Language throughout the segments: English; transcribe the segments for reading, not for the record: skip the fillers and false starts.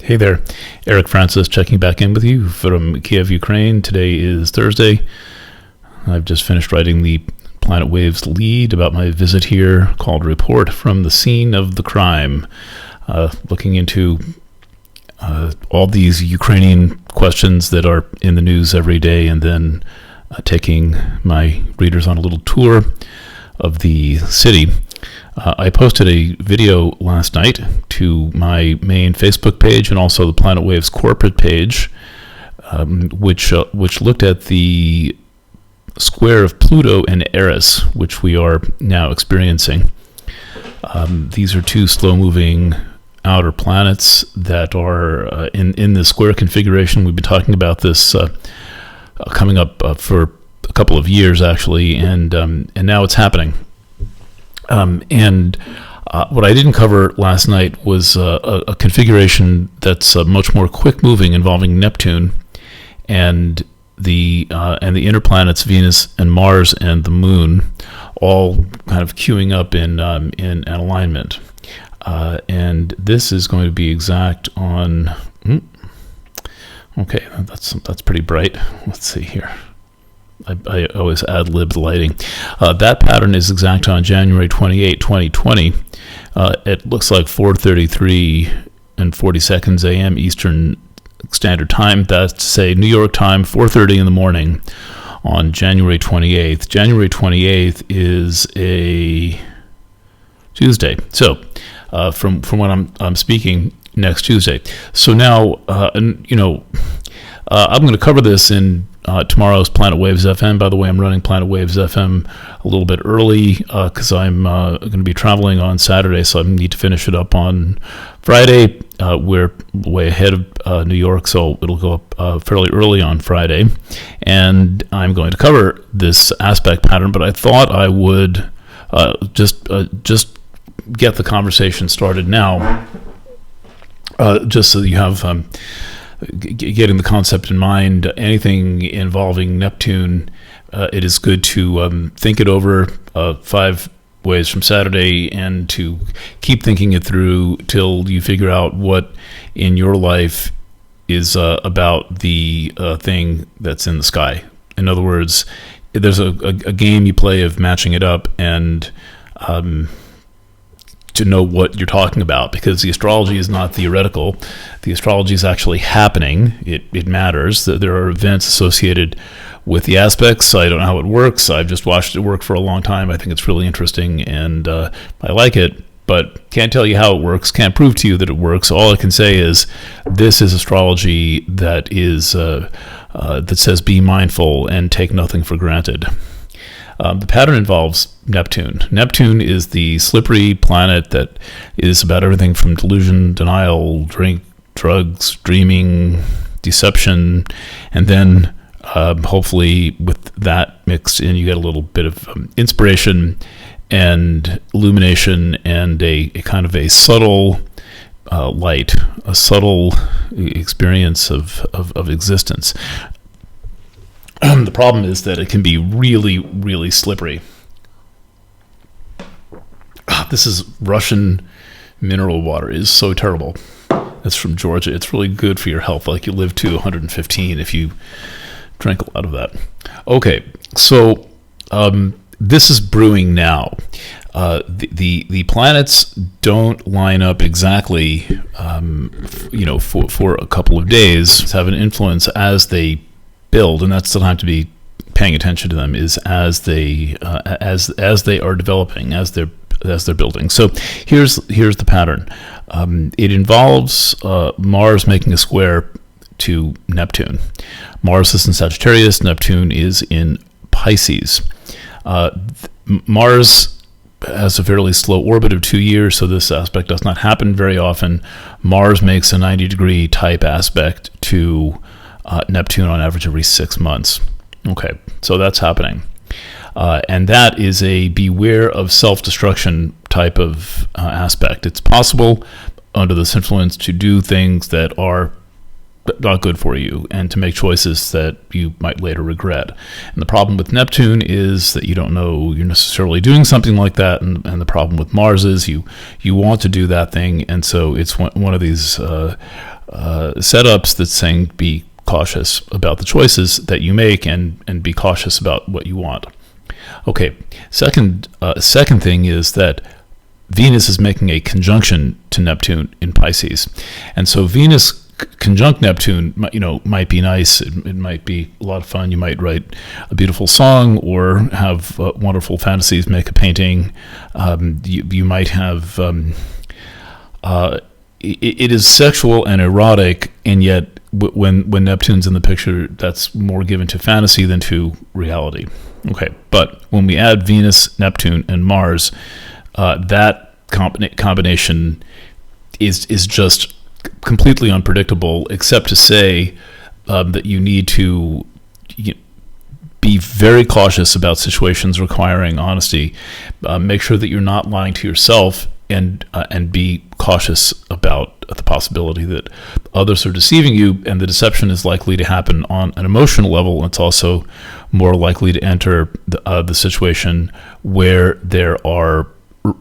Hey there, Eric Francis checking back in with you from Kiev, Ukraine. Today is Thursday. I've just finished writing the Planet Waves lead about my visit here called Report from the Scene of the Crime, looking into all these Ukrainian questions that are in the news every day, and then taking my readers on a little tour of the city. I posted a video last night to my main Facebook page and also the Planet Waves corporate page, which looked at the square of Pluto and Eris, which we are now experiencing. These are two slow-moving outer planets that are in the square configuration. We've been talking about this coming up for a couple of years, actually, and now it's happening. What I didn't cover last night was a configuration that's much more quick-moving, involving Neptune and the inner planets Venus and Mars and the Moon, all kind of queuing up in an alignment. And this is going to be exact on. Okay, that's pretty bright. Let's see here. I always ad-lib the lighting. That pattern is exact on January 28, 2020. It looks like 4:33 and 40 seconds a.m. Eastern Standard Time. That's, say, New York time, 4:30 in the morning on January 28th. January 28th is a Tuesday. So, from when I'm speaking, next Tuesday. So now, I'm going to cover this in tomorrow's Planet Waves FM. By the way, I'm running Planet Waves FM a little bit early because I'm going to be traveling on Saturday, so I need to finish it up on Friday. We're way ahead of New York, so it'll go up fairly early on Friday. And I'm going to cover this aspect pattern, but I thought I would just get the conversation started now, just so you have getting the concept in mind. Anything involving Neptune, it is good to think it over 5 ways from Saturday, and to keep thinking it through till you figure out what in your life is about the thing that's in the sky. In other words, there's a game you play of matching it up and to know what you're talking about, because the astrology is not theoretical. The astrology is actually happening. It matters. There are events associated with the aspects. I don't know how it works. I've just watched it work for a long time. I think it's really interesting, and I like it, but can't tell you how it works, can't prove to you that it works. All I can say is this is astrology that is that says be mindful and take nothing for granted. The pattern involves Neptune. Neptune is the slippery planet that is about everything from delusion, denial, drink, drugs, dreaming, deception, and then hopefully with that mixed in, you get a little bit of inspiration and illumination and a kind of a subtle light, a subtle experience of existence. The problem is that it can be really, really slippery. This is Russian mineral water. It is so terrible. It's from Georgia. It's really good for your health. Like, you live to 115 if you drink a lot of that. Okay, so this is brewing now. The planets don't line up exactly, for a couple of days. Have an influence as they build, and that's the time to be paying attention to them, is as they are developing, as they're building. So here's the pattern. It involves Mars making a square to Neptune. Mars is in Sagittarius. Neptune is in Pisces. Mars has a fairly slow orbit of 2 years, so this aspect does not happen very often. Mars makes a 90-degree type aspect to Neptune on average every 6 months. Okay, so that's happening. And that is a beware of self-destruction type of aspect. It's possible under this influence to do things that are not good for you and to make choices that you might later regret. And the problem with Neptune is that you don't know you're necessarily doing something like that, and the problem with Mars is you want to do that thing, and so it's one of these setups that's saying be cautious about the choices that you make and be cautious about what you want. Okay, second thing is that Venus is making a conjunction to Neptune in Pisces, and so Venus conjunct Neptune, might be nice. It might be a lot of fun. You might write a beautiful song or have wonderful fantasies, make a painting. You might have. It is sexual and erotic, and yet when Neptune's in the picture, that's more given to fantasy than to reality. Okay, but when we add Venus, Neptune, and Mars, that combination is just completely unpredictable, except to say that you need to be very cautious about situations requiring honesty. Make sure that you're not lying to yourself, and be cautious about the possibility that others are deceiving you, and the deception is likely to happen on an emotional level. It's also more likely to enter the situation where there are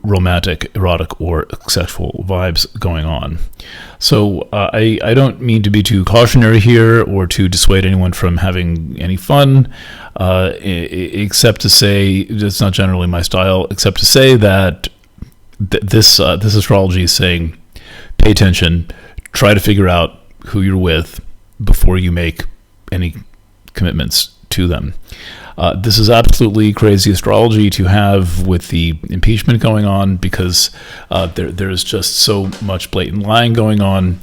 romantic, erotic, or sexual vibes going on. So I don't mean to be too cautionary here or to dissuade anyone from having any fun, except to say, it's not generally my style, except to say that this astrology is saying, pay attention, try to figure out who you're with before you make any commitments to them. This is absolutely crazy astrology to have with the impeachment going on, because there is just so much blatant lying going on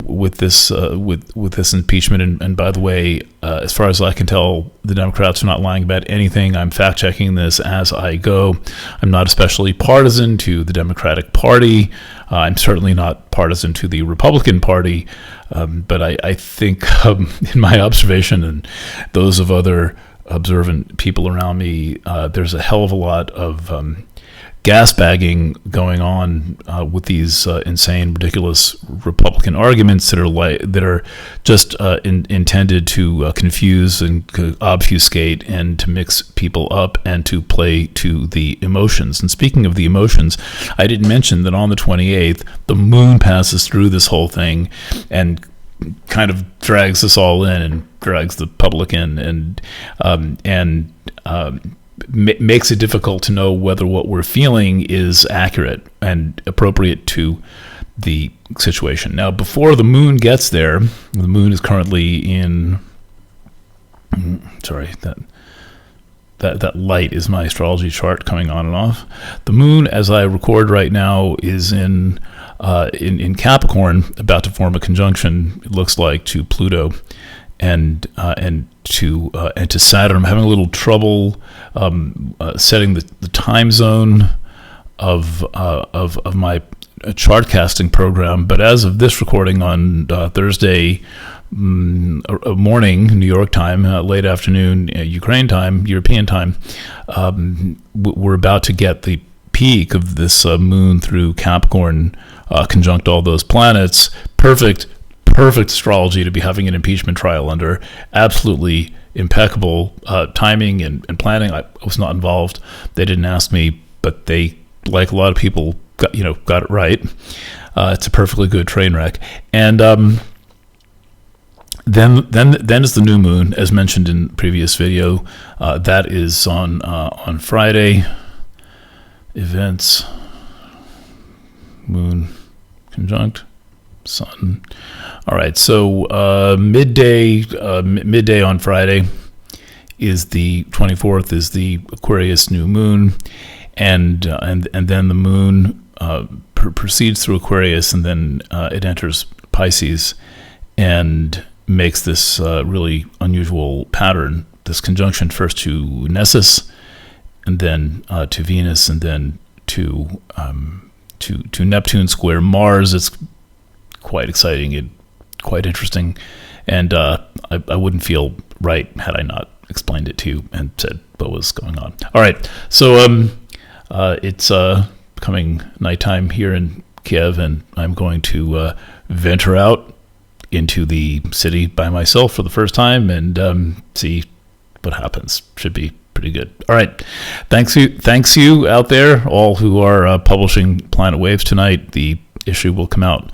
with this impeachment. And by the way, as far as I can tell, the Democrats are not lying about anything. I'm fact checking this as I go. I'm not especially partisan to the Democratic Party. I'm certainly not partisan to the Republican Party. But I think, in my observation and those of other observant people around me, there's a hell of a lot of gas bagging going on with these insane, ridiculous Republican arguments that are just intended to confuse and obfuscate and to mix people up and to play to the emotions. And speaking of the emotions, I didn't mention that on the 28th, the moon passes through this whole thing and kind of drags us all in and drags the public in and makes it difficult to know whether what we're feeling is accurate and appropriate to the situation. Now, before the moon gets there, the moon is currently in. Sorry, that light is my astrology chart coming on and off. The moon, as I record right now, is in Capricorn, about to form a conjunction. It looks like to Pluto, and to Saturn. I'm having a little trouble setting the time zone of my chart casting program. But as of this recording on Thursday morning, New York time, late afternoon, Ukraine time, European time, we're about to get the peak of this moon through Capricorn, conjunct all those planets. Perfect astrology to be having an impeachment trial under. Absolutely impeccable timing and planning. I was not involved. They didn't ask me, but they, like a lot of people, got it right. It's a perfectly good train wreck. And then is the new moon, as mentioned in the previous video. That is on Friday. Events, moon conjunct sun. All right, so midday on Friday is the 24th, is the Aquarius new moon, and then the moon proceeds through Aquarius, and then it enters Pisces and makes this really unusual pattern. This conjunction first to Nessus, and then to Venus, and then to Neptune square Mars. It's quite exciting and quite interesting, and I wouldn't feel right had I not explained it to you and said what was going on. All right, so it's becoming nighttime here in Kiev, and I'm going to venture out into the city by myself for the first time and see what happens. Should be pretty good. All right, thanks you out there, all who are publishing Planet Waves tonight. The issue will come out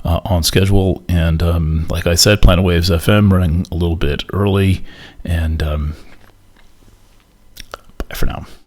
on schedule. And like I said, Planet Waves FM running a little bit early. And bye for now.